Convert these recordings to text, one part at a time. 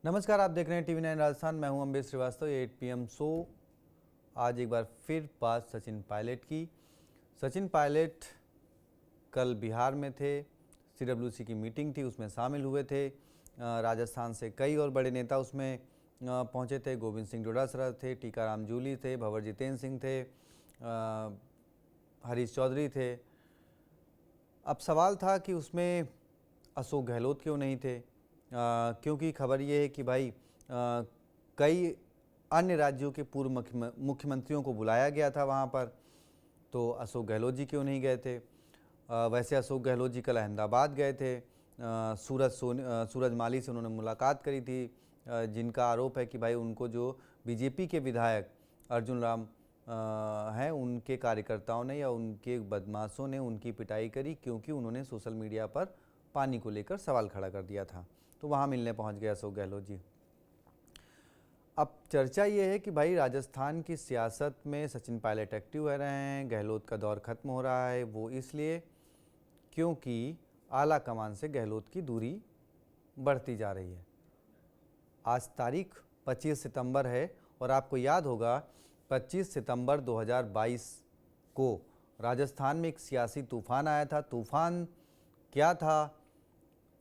नमस्कार, आप देख रहे हैं TV9 राजस्थान। मैं हूं अम्बेश श्रीवास्तव। 8 PM show. आज एक बार फिर बात सचिन पायलट की। सचिन पायलट कल बिहार में थे, CWC की मीटिंग थी, उसमें शामिल हुए थे। राजस्थान से कई और बड़े नेता उसमें पहुंचे थे। गोविंद सिंह डोटासरा थे, टीकाराम जूली थे, भंवर जितेंद्र सिंह थे, हरीश चौधरी थे। अब सवाल था कि उसमें अशोक गहलोत क्यों नहीं थे, क्योंकि खबर ये है कि भाई कई अन्य राज्यों के पूर्व मुख्यमंत्रियों को बुलाया गया था वहाँ पर, तो अशोक गहलोत जी क्यों नहीं गए थे। वैसे अशोक गहलोत जी कल अहमदाबाद गए थे। सूरज माली से उन्होंने मुलाकात करी थी, जिनका आरोप है कि भाई उनको जो बीजेपी के विधायक अर्जुन राम हैं, उनके कार्यकर्ताओं ने या उनके बदमाशों ने उनकी पिटाई करी, क्योंकि उन्होंने सोशल मीडिया पर पानी को लेकर सवाल खड़ा कर दिया था। तो वहाँ मिलने पहुँच गए अशोक गहलोत जी। अब चर्चा ये है कि भाई राजस्थान की सियासत में सचिन पायलट एक्टिव रहे हैं। गहलोत का दौर खत्म हो रहा है, वो इसलिए क्योंकि आला कमान से गहलोत की दूरी बढ़ती जा रही है। आज तारीख 25 सितंबर है और आपको याद होगा 25 सितंबर 2022 को राजस्थान में एक सियासी तूफान आया था। तूफान क्या था?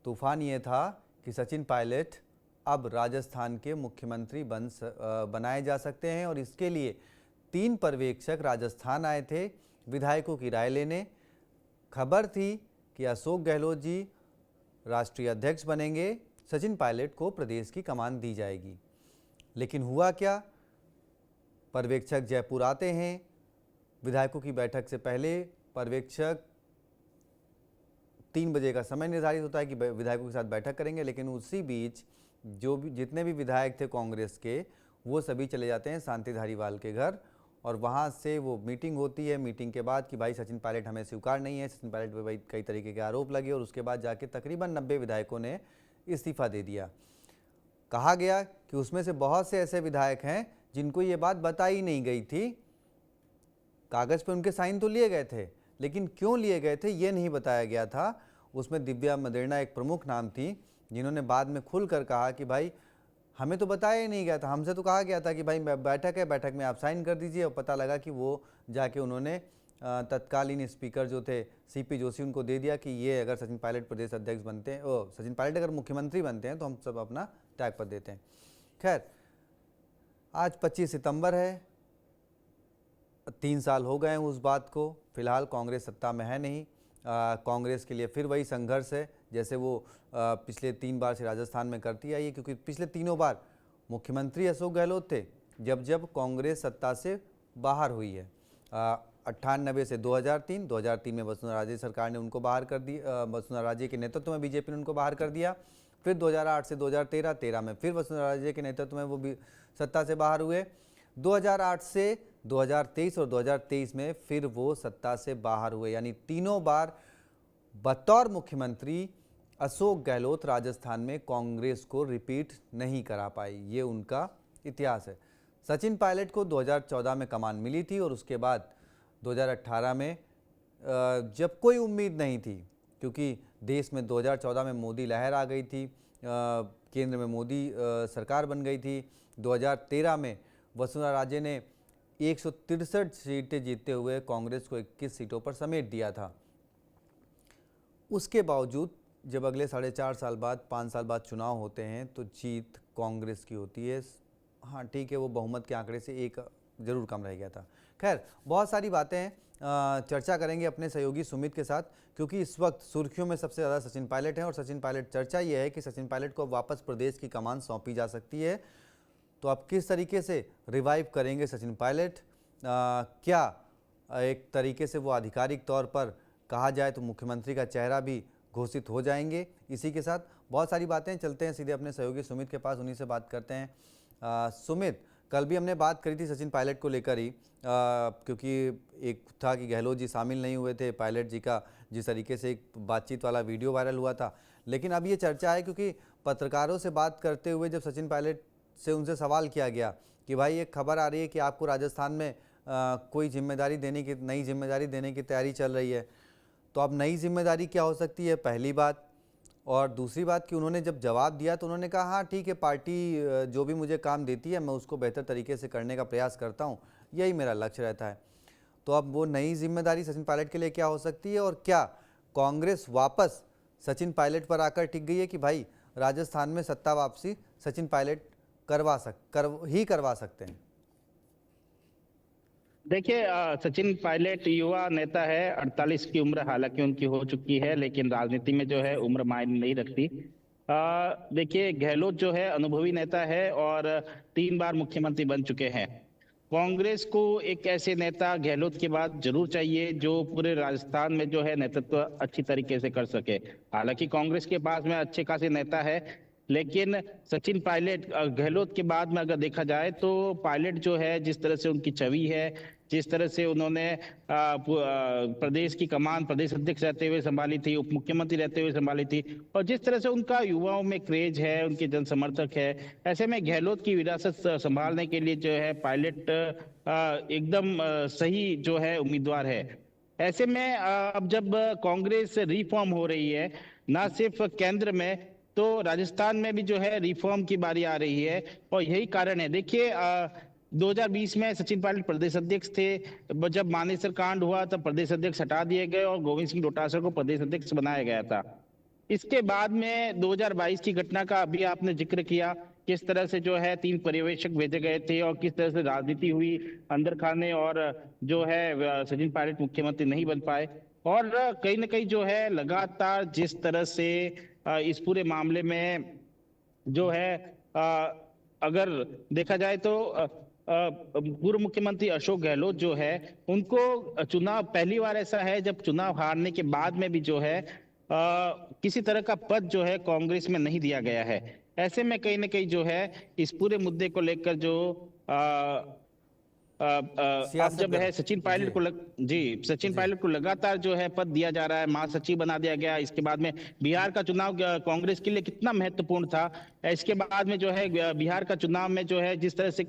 तूफान ये था कि सचिन पायलट अब राजस्थान के मुख्यमंत्री बनाए जा सकते हैं, और इसके लिए 3 पर्यवेक्षक राजस्थान आए थे विधायकों की राय लेने। खबर थी कि अशोक गहलोत जी राष्ट्रीय अध्यक्ष बनेंगे, सचिन पायलट को प्रदेश की कमान दी जाएगी। लेकिन हुआ क्या? पर्यवेक्षक जयपुर आते हैं, विधायकों की बैठक से पहले पर्यवेक्षक 3 बजे का समय निर्धारित होता है कि विधायकों के साथ बैठक करेंगे, लेकिन उसी बीच जितने भी विधायक थे कांग्रेस के, वो सभी चले जाते हैं शांति धारीवाल के घर, और वहाँ से वो मीटिंग होती है। मीटिंग के बाद कि भाई सचिन पायलट हमें स्वीकार नहीं है, सचिन पायलट पर भाई कई तरीके के आरोप लगे, और उसके बाद जाके तकरीबन 90 विधायकों ने इस्तीफा दे दिया। कहा गया कि उसमें से बहुत से ऐसे विधायक हैं जिनको ये बात बताई नहीं गई थी। कागज़ पर उनके साइन तो लिए गए थे, लेकिन क्यों लिए गए थे ये नहीं बताया गया था। उसमें दिव्या मदेरणा एक प्रमुख नाम थी, जिन्होंने बाद में खुलकर कहा कि भाई हमें तो बताया ही नहीं गया था, हमसे तो कहा गया था कि भाई बैठक है, बैठक में आप साइन कर दीजिए। और पता लगा कि वो जाके उन्होंने तत्कालीन स्पीकर जो थे CP जोशी, उनको दे दिया कि ये अगर सचिन पायलट प्रदेश अध्यक्ष बनते हैं, सचिन पायलट अगर मुख्यमंत्री बनते हैं तो हम सब अपना त्याग पत्र देते हैं। खैर, आज 25 सितंबर है, 3 साल हो गए हैं उस बात को। फिलहाल कांग्रेस सत्ता में है नहीं। कांग्रेस के लिए फिर वही संघर्ष है जैसे वो पिछले 3 बार से राजस्थान में करती आई है, क्योंकि पिछले तीनों बार मुख्यमंत्री अशोक गहलोत थे जब जब कांग्रेस सत्ता से बाहर हुई है। 98 से 2003 में वसुंधरा राजे सरकार ने उनको बाहर कर दी, वसुंधरा राजे के नेतृत्व में बीजेपी ने उनको बाहर कर दिया। फिर 2008 से 2013 में फिर वसुंधरा राजे के नेतृत्व में वो भी सत्ता से बाहर हुए। 2008 से 2023 और 2023 में फिर वो सत्ता से बाहर हुए, यानी तीनों बार बतौर मुख्यमंत्री अशोक गहलोत राजस्थान में कांग्रेस को रिपीट नहीं करा पाई। ये उनका इतिहास है। सचिन पायलट को 2014 में कमान मिली थी, और उसके बाद 2018 में जब कोई उम्मीद नहीं थी, क्योंकि देश में 2014 में मोदी लहर आ गई थी, केंद्र में मोदी सरकार बन गई थी। 2013 में वसुंधरा राजे ने 163 सीटें जीतते हुए कांग्रेस को 21 सीटों पर समेट दिया था। उसके बावजूद जब अगले 4.5 साल बाद, 5 साल बाद चुनाव होते हैं तो जीत कांग्रेस की होती है। हाँ ठीक है, वो बहुमत के आंकड़े से एक जरूर कम रह गया था। खैर, बहुत सारी बातें हैं, चर्चा करेंगे अपने सहयोगी सुमित के साथ, क्योंकि इस वक्त सुर्खियों में सबसे ज़्यादा सचिन पायलट हैं। और सचिन पायलट, चर्चा ये है कि सचिन पायलट को वापस प्रदेश की कमान सौंपी जा सकती है। तो आप किस तरीके से रिवाइव करेंगे सचिन पायलट? क्या एक तरीके से वो आधिकारिक तौर पर कहा जाए तो मुख्यमंत्री का चेहरा भी घोषित हो जाएंगे? इसी के साथ बहुत सारी बातें, चलते हैं सीधे अपने सहयोगी सुमित के पास, उन्हीं से बात करते हैं। सुमित, कल भी हमने बात करी थी सचिन पायलट को लेकर ही, क्योंकि एक था कि गहलोत जी शामिल नहीं हुए थे। पायलट जी का जिस तरीके से एक बातचीत वाला वीडियो वायरल हुआ था, लेकिन अब ये चर्चा है क्योंकि पत्रकारों से बात करते हुए जब सचिन पायलट से उनसे सवाल किया गया कि भाई एक खबर आ रही है कि आपको राजस्थान में कोई जिम्मेदारी देने की, नई जिम्मेदारी देने की तैयारी चल रही है, तो अब नई जिम्मेदारी क्या हो सकती है, पहली बात। और दूसरी बात कि उन्होंने जब जवाब दिया तो उन्होंने कहा हाँ ठीक है, पार्टी जो भी मुझे काम देती है मैं उसको बेहतर तरीके से करने का प्रयास करता हूँ, यही मेरा लक्ष्य रहता है। तो अब वो नई जिम्मेदारी सचिन पायलट के लिए क्या हो सकती है, और क्या कांग्रेस वापस सचिन पायलट पर आकर टिक गई है कि भाई राजस्थान में सत्ता वापसी सचिन पायलट करवा सकते हैं? देखिए, सचिन पायलट युवा नेता है, 48 की उम्र हालांकि उनकी हो चुकी है, लेकिन राजनीति में जो है उम्र मायने नहीं रखती। देखिए, गहलोत जो है अनुभवी नेता है और 3 बार मुख्यमंत्री बन चुके हैं। कांग्रेस को एक ऐसे नेता गहलोत के बाद जरूर चाहिए जो पूरे राजस्थान में जो है नेतृत्व अच्छी तरीके से कर सके। हालांकि कांग्रेस के पास में अच्छे खासे नेता है, लेकिन सचिन पायलट गहलोत के बाद में अगर देखा जाए तो पायलट जो है, जिस तरह से उनकी छवि है, जिस तरह से उन्होंने प्रदेश की कमान प्रदेश अध्यक्ष रहते हुए संभाली थी, उप मुख्यमंत्री रहते हुए संभाली थी, और जिस तरह से उनका युवाओं में क्रेज है, उनके जन समर्थक है, ऐसे में गहलोत की विरासत संभालने के लिए जो है पायलट एकदम सही जो है उम्मीदवार है। ऐसे में अब जब कांग्रेस रिफॉर्म हो रही है, ना सिर्फ केंद्र में तो राजस्थान में भी जो है रिफॉर्म की बारी आ रही है, और यही कारण है। देखिए, 2020 में सचिन पायलट प्रदेश अध्यक्ष थे, जब मानेसर कांड हुआ तब प्रदेश अध्यक्ष हटा दिए गए और गोविंद सिंह डोटासरा को प्रदेश अध्यक्ष बनाया गया था। इसके बाद में 2022 की घटना का अभी आपने जिक्र किया, किस तरह से जो है 3 पर्यवेक्षक भेजे गए थे और किस तरह से राजनीति हुई अंदर खाने, और जो है सचिन पायलट मुख्यमंत्री नहीं बन पाए। और कहीं ना कहीं जो है लगातार जिस तरह से इस पूरे मामले में जो है अगर देखा जाए तो पूर्व मुख्यमंत्री अशोक गहलोत जो है, उनको चुनाव पहली बार ऐसा है जब चुनाव हारने के बाद में भी जो है किसी तरह का पद जो है कांग्रेस में नहीं दिया गया है। ऐसे में कहीं ना कहीं जो है इस पूरे मुद्दे को लेकर जो अब जब है सचिन पायलट को सचिन पायलट को लगातार जो है पद दिया जा रहा है, महासचिव बना दिया गया। इसके बाद में बिहार का चुनाव कांग्रेस के लिए कितना महत्वपूर्ण था, इसके बाद में जो है बिहार का चुनाव में जो है जिस तरह से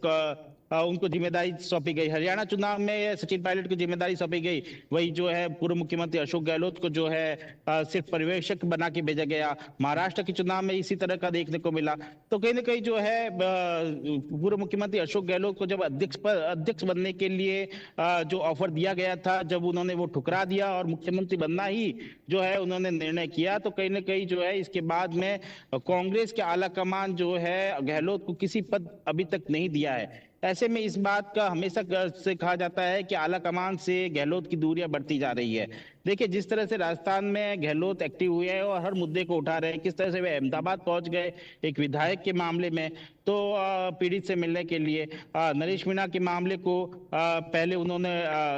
उनको जिम्मेदारी सौंपी गई, हरियाणा चुनाव में सचिन पायलट को जिम्मेदारी सौंपी गई, वही जो है पूर्व मुख्यमंत्री अशोक गहलोत को जो है सिर्फ पर्यवेक्षक बना के भेजा गया। महाराष्ट्र के चुनाव में इसी तरह का देखने को मिला। तो कहीं ना कहीं जो है पूर्व मुख्यमंत्री अशोक गहलोत को जब अध्यक्ष बनने के लिए जो ऑफर दिया गया था, जब उन्होंने वो ठुकरा दिया और मुख्यमंत्री बनना ही जो है उन्होंने निर्णय किया, तो कहीं ना कहीं जो है इसके बाद में कांग्रेस के आला कमान जो है गहलोत को किसी पद अभी तक नहीं दिया है। ऐसे में इस बात का हमेशा से कहा जाता है कि आला कमान से गहलोत की दूरियां बढ़ती जा रही है। देखिए, जिस तरह से राजस्थान में गहलोत एक्टिव हुए हैं और हर मुद्दे को उठा रहे हैं, किस तरह से वे अहमदाबाद पहुंच गए एक विधायक के मामले में, तो पीड़ित से मिलने के लिए। नरेश मीणा के मामले को पहले उन्होंने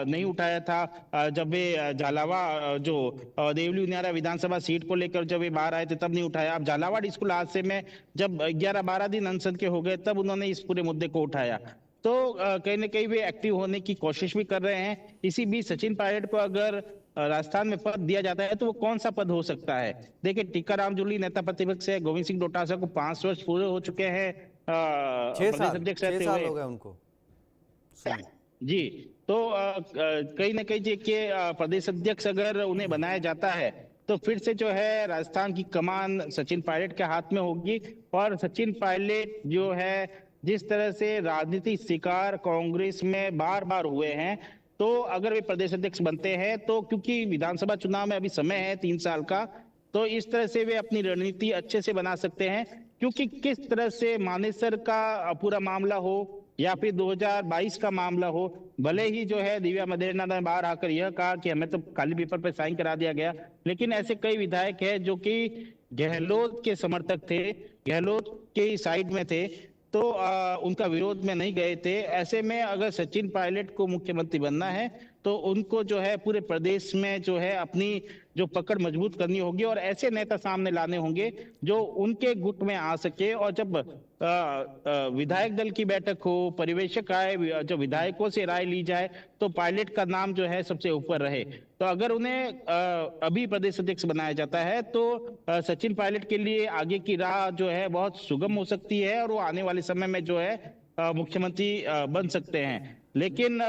नहीं उठाया था, जब वे झालावाड़ जो देवली उनियारा विधानसभा सीट को लेकर जब वे बाहर आए थे तब नहीं उठाया। अब झालावाड़ स्कूल हादसे में जब 11-12 दिन अनशन के हो गए तब उन्होंने इस पूरे मुद्दे को उठाया। तो कहीं ना कहीं वे एक्टिव होने की कोशिश भी कर रहे हैं। इसी बीच सचिन पायलट को अगर राजस्थान में पद दिया जाता है तो वो कौन सा पद हो सकता है? देखिए, टीकाराम जूली नेता प्रतिपक्ष है, गोविंद सिंह डोटासरा को 5 वर्ष पूरे हो चुके हैं प्रदेश अध्यक्ष रहते हुए। 6 साल हो गए उनको जी। तो कहीं ना कहीं देखिए, प्रदेश अध्यक्ष अगर उन्हें बनाया जाता है तो फिर से जो है राजस्थान की कमान सचिन पायलट के हाथ में होगी। और सचिन पायलट जो है जिस तरह से राजनीति शिकार कांग्रेस में बार बार हुए हैं, तो अगर वे प्रदेश अध्यक्ष बनते हैं तो क्योंकि विधानसभा चुनाव में अभी समय है 3 साल का, तो इस तरह से वे अपनी रणनीति अच्छे से बना सकते हैं। क्योंकि किस तरह से मानेसर का पूरा मामला हो या फिर 2022 का मामला हो, भले ही जो है दिव्या मदेरणा ने बाहर आकर यह कहा कि हमें तो काली पेपर पर साइन करा दिया गया, लेकिन ऐसे कई विधायक हैं जो कि गहलोत के समर्थक थे, गहलोत के साइड में थे, तो उनका विरोध में नहीं गए थे। ऐसे में अगर सचिन पायलट को मुख्यमंत्री बनना है तो उनको जो है पूरे प्रदेश में जो है अपनी जो पकड़ मजबूत करनी होगी और ऐसे नेता सामने लाने होंगे जो उनके गुट में आ सके। और जब विधायक दल की बैठक हो, पर्यवेक्षक आए, जो विधायकों से राय ली जाए, तो पायलट का नाम जो है सबसे ऊपर रहे। तो अगर उन्हें अभी प्रदेश अध्यक्ष बनाया जाता है तो सचिन पायलट के लिए आगे की राह जो है बहुत सुगम हो सकती है और वो आने वाले समय में जो है मुख्यमंत्री बन सकते हैं। लेकिन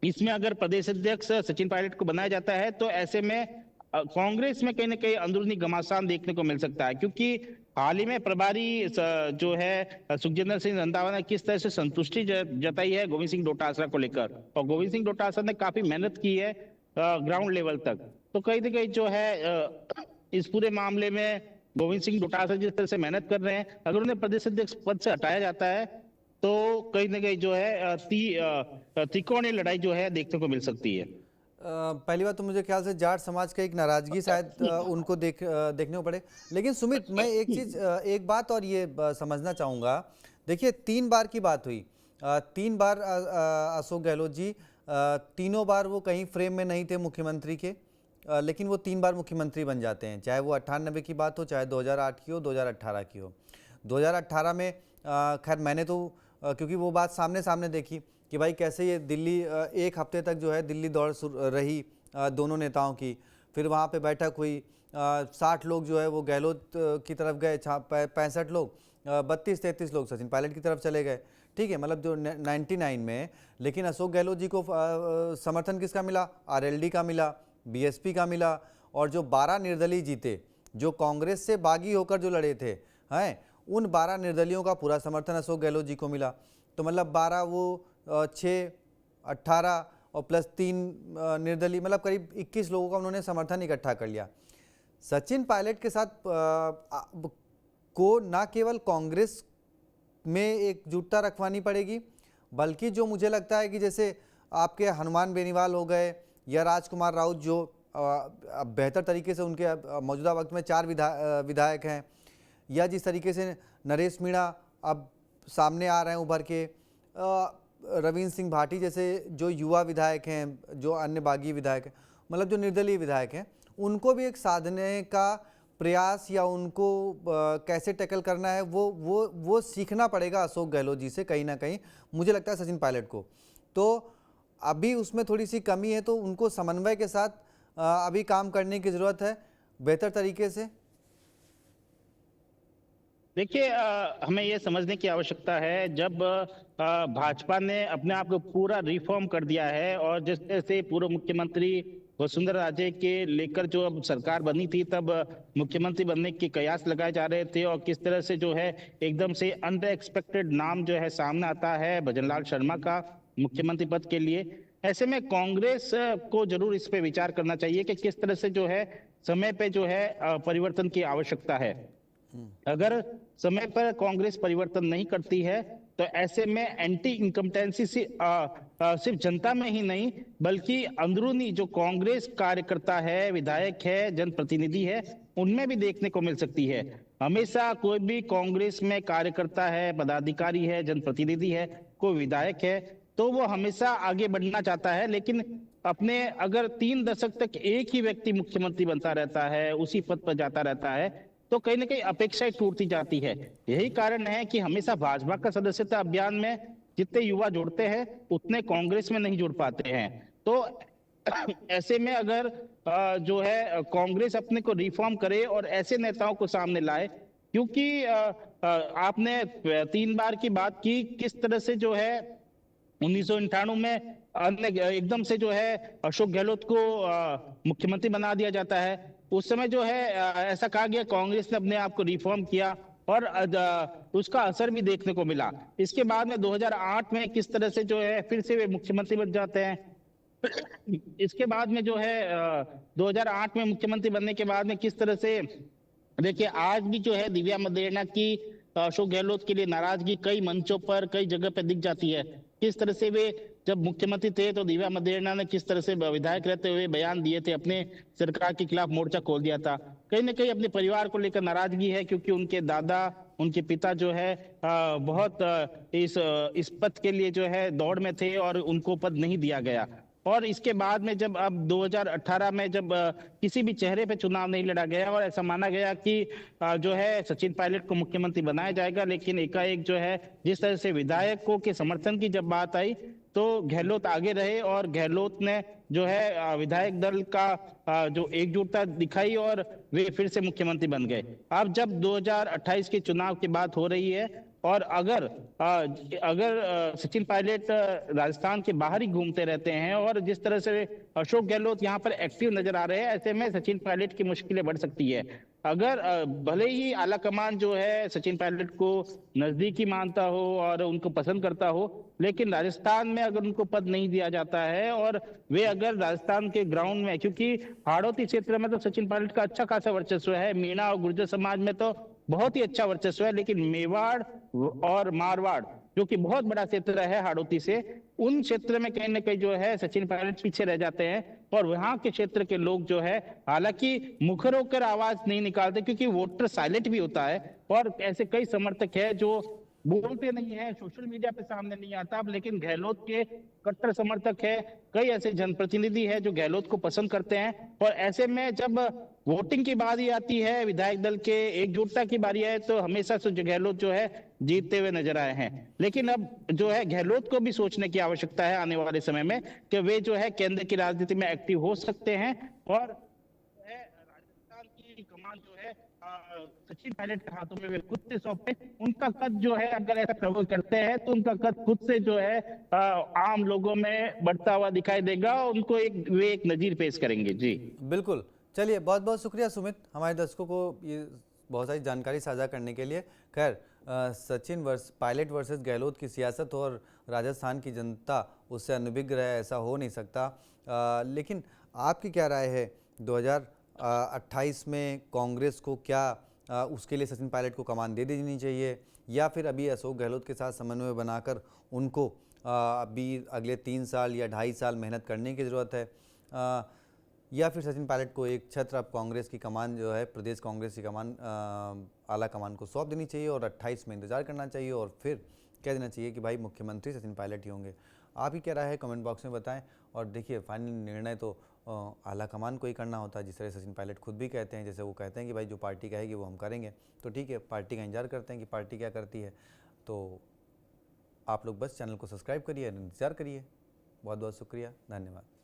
इसमें अगर प्रदेश अध्यक्ष सचिन पायलट को बनाया जाता है तो ऐसे में कांग्रेस में कहीं ना कहीं अंदरूनी घमासान देखने को मिल सकता है, क्योंकि हाल ही में प्रभारी जो है सुखजिंदर सिंह रंधावा ने किस तरह से संतुष्टि जताई है गोविंद सिंह डोटासरा को लेकर, और गोविंद सिंह डोटासरा ने काफी मेहनत की है ग्राउंड लेवल तक। तो कहीं ना कहीं जो है इस पूरे मामले में गोविंद सिंह डोटासरा जिस तरह से मेहनत कर रहे हैं, अगर उन्हें प्रदेश अध्यक्ष पद से हटाया जाता है तो कहीं ना कहीं जो है त्रिकोणीय लड़ाई जो है देखने को मिल सकती है। पहली बात तो मुझे ख्याल से जाट समाज का एक नाराजगी शायद उनको देखने को पड़े। लेकिन सुमित, मैं एक चीज एक बात और ये समझना चाहूँगा। देखिए 3 बार की बात हुई, 3 बार अशोक गहलोत जी, तीनों बार वो कहीं फ्रेम में नहीं थे मुख्यमंत्री के, लेकिन वो 3 बार मुख्यमंत्री बन जाते हैं, चाहे वो 98 की बात हो, चाहे 2008 की हो, 2018 की हो। 2018 में खैर मैंने तो क्योंकि वो बात सामने सामने देखी कि भाई कैसे ये दिल्ली एक हफ्ते तक जो है दिल्ली दौड़ रही दोनों नेताओं की। फिर वहाँ पे बैठक हुई, 60 लोग जो है वो गहलोत की तरफ गए, 65 लोग, 32-33 लोग सचिन पायलट की तरफ चले गए। ठीक है, मतलब जो 99 में, लेकिन अशोक गहलोत जी को समर्थन किसका मिला? आरएलडी का मिला, बीएसपी का मिला, और जो 12 निर्दलीय जीते, जो कांग्रेस से बागी होकर जो लड़े थे, हैं, उन 12 निर्दलियों का पूरा समर्थन अशोक गहलोत जी को मिला। तो मतलब 12 वो 6 18 और प्लस 3 निर्दलीय, मतलब करीब 21 लोगों का उन्होंने समर्थन इकट्ठा कर लिया। सचिन पायलट के साथ को ना केवल कांग्रेस में एकजुटता रखवानी पड़ेगी, बल्कि जो मुझे लगता है कि जैसे आपके हनुमान बेनीवाल हो गए या राजकुमार राउत, जो बेहतर तरीके से उनके मौजूदा वक्त में 4 विधायक हैं, या जिस तरीके से नरेश मीणा अब सामने आ रहे हैं उभर के, रविंद्र सिंह भाटी जैसे जो युवा विधायक हैं, जो अन्य बागी विधायक हैं, मतलब जो निर्दलीय विधायक हैं, उनको भी एक साधने का प्रयास या उनको कैसे टैकल करना है वो सीखना पड़ेगा अशोक गहलोत जी से कहीं ना कहीं, मुझे लगता है सचिन पायलट को। तो अभी उसमें थोड़ी सी कमी है, तो उनको समन्वय के साथ अभी काम करने की ज़रूरत है बेहतर तरीके से। देखिए हमें यह समझने की आवश्यकता है, जब भाजपा ने अपने आप को पूरा रिफॉर्म कर दिया है और जिस तरह से पूर्व मुख्यमंत्री वसुंधरा राजे के लेकर जो अब सरकार बनी थी, तब मुख्यमंत्री बनने के कयास लगाए जा रहे थे, और किस तरह से जो है एकदम से अनएक्सपेक्टेड नाम जो है सामने आता है भजनलाल शर्मा का मुख्यमंत्री पद के लिए। ऐसे में कांग्रेस को जरूर इस पे विचार करना चाहिए कि किस तरह से जो है समय पे जो है परिवर्तन की आवश्यकता है। अगर समय पर कांग्रेस परिवर्तन नहीं करती है तो ऐसे में एंटी इनकम्पेटेंसी सिर्फ जनता में ही नहीं, बल्कि अंदरूनी जो कांग्रेस कार्यकर्ता है, विधायक है, जनप्रतिनिधि है, उनमें भी देखने को मिल सकती है। हमेशा कोई भी कांग्रेस में कार्यकर्ता है, पदाधिकारी है, जनप्रतिनिधि है, कोई विधायक है, तो वो हमेशा आगे बढ़ना चाहता है, लेकिन अपने अगर 3 दशक तक एक ही व्यक्ति मुख्यमंत्री बनता रहता है, उसी पद पर जाता रहता है, तो कहीं ना कहीं अपेक्षाएं टूटती जाती है। यही कारण है कि हमेशा भाजपा का सदस्यता अभियान में जितने युवा जुड़ते हैं, उतने कांग्रेस में नहीं जुड़ पाते हैं। तो ऐसे में अगर जो है कांग्रेस अपने को रिफॉर्म करे और ऐसे नेताओं को सामने लाए, क्योंकि आपने 3 बार की बात की, किस तरह से जो है 1998 में एकदम से जो है अशोक गहलोत को मुख्यमंत्री बना दिया जाता है। उस समय जो है ऐसा कहा गया कांग्रेस ने अपने आप को रिफॉर्म किया और उसका असर भी देखने को मिला। इसके बाद में 2008 में किस तरह से जो है फिर से वे मुख्यमंत्री बन जाते हैं। इसके बाद में जो है 2008 में मुख्यमंत्री बनने के बाद में किस तरह से, देखिए आज भी जो है दिव्या मदेरणा की अशोक गहलोत के लिए नाराजगी कई मंचों पर, कई जगह पर दिख जाती है। किस तरह से वे जब मुख्यमंत्री थे तो दिव्या मदेरणा ने किस तरह से विधायक रहते हुए बयान दिए थे, अपने सरकार के खिलाफ मोर्चा खोल दिया था। कहीं ना कहीं अपने परिवार को लेकर नाराजगी है, क्योंकि उनके दादा, उनके पिता जो है बहुत इस पद के लिए जो है दौड़ में थे और उनको पद नहीं दिया गया। और इसके बाद में जब अब 2018 में जब किसी भी चेहरे पे चुनाव नहीं लड़ा गया और ऐसा माना गया कि जो है सचिन पायलट को मुख्यमंत्री बनाया जाएगा, लेकिन एकाएक जो है जिस तरह से विधायकों के समर्थन की जब बात आई तो गहलोत आगे रहे और गहलोत ने जो है विधायक दल का जो एकजुटता दिखाई और वे फिर से मुख्यमंत्री बन गए। अब जब 2028 के चुनाव की बात हो रही है और अगर सचिन पायलट राजस्थान के बाहर ही घूमते रहते हैं और जिस तरह से अशोक गहलोत यहाँ पर एक्टिव नजर आ रहे हैं, ऐसे में सचिन पायलट की मुश्किलें बढ़ सकती है। अगर भले ही आला कमान जो है सचिन पायलट को नजदीकी मानता हो और उनको पसंद करता हो, लेकिन राजस्थान में अगर उनको पद नहीं दिया जाता है और वे अगर राजस्थान के ग्राउंड में, क्योंकि हाड़ौती क्षेत्र में तो सचिन पायलट का अच्छा खासा वर्चस्व है, मीणा और गुर्जर समाज में तो बहुत ही अच्छा वर्चस्व है, लेकिन मेवाड़ और मारवाड़ जो कि बहुत बड़ा क्षेत्र है हाड़ौती से, उन क्षेत्र में कहीं ना कहीं जो है सचिन पायलट पीछे रह जाते हैं। और वहां के क्षेत्र के लोग जो है हालांकि मुखर होकर आवाज नहीं निकालते, क्योंकि वोटर साइलेंट भी होता है और ऐसे कई समर्थक है जो बोलते नहीं है, सोशल मीडिया पे सामने नहीं आता, लेकिन गहलोत के कट्टर समर्थक है। कई ऐसे जनप्रतिनिधि है जो गहलोत को पसंद करते हैं, और ऐसे में जब वोटिंग की बारी आती है, विधायक दल के एकजुटता की बारी आए, तो हमेशा से गहलोत जो है जीतते हुए नजर आए हैं। लेकिन अब जो है गहलोत को भी सोचने की आवश्यकता है आने वाले समय में कि वे जो है केंद्र की राजनीति में एक्टिव हो सकते हैं, और राजस्थान की कमान जो है सचिन पायलट के हाथों में वे खुद से सौंपे। उनका कद जो है अगर ऐसा प्रवोक करते हैं तो उनका कद खुद से जो है आम लोगों में बढ़ता हुआ दिखाई देगा, उनको वे एक नजीर पेश करेंगे। जी बिल्कुल। चलिए, बहुत बहुत शुक्रिया सुमित, हमारे दर्शकों को ये बहुत सारी जानकारी साझा करने के लिए। खैर, पायलट वर्सेस गहलोत की सियासत और राजस्थान की जनता उससे अनभिज्ञ रहे, ऐसा हो नहीं सकता। लेकिन आपकी क्या राय है, 2028 में कांग्रेस को क्या उसके लिए सचिन पायलट को कमान दे देनी चाहिए, या फिर अभी अशोक गहलोत के साथ समन्वय बनाकर उनको अभी अगले 3 साल या 2.5 साल मेहनत करने की ज़रूरत है, या फिर सचिन पायलट को एक छत्र अब कांग्रेस की कमान जो है, प्रदेश कांग्रेस की कमान आला कमान को सौंप देनी चाहिए और 28 में इंतजार करना चाहिए और फिर कह देना चाहिए कि भाई मुख्यमंत्री सचिन पायलट ही होंगे। आपकी क्या राय है, कमेंट बॉक्स में बताएं। और देखिए, फाइनल निर्णय तो आला कमान को ही करना होता है, जिस तरह सचिन पायलट खुद भी कहते हैं, जैसे वो कहते हैं कि भाई जो पार्टी कहेगी वो हम करेंगे। तो ठीक है, पार्टी का इंतजार करते हैं कि पार्टी क्या करती है। तो आप लोग बस चैनल को सब्सक्राइब करिए, इंतजार करिए। बहुत बहुत शुक्रिया, धन्यवाद।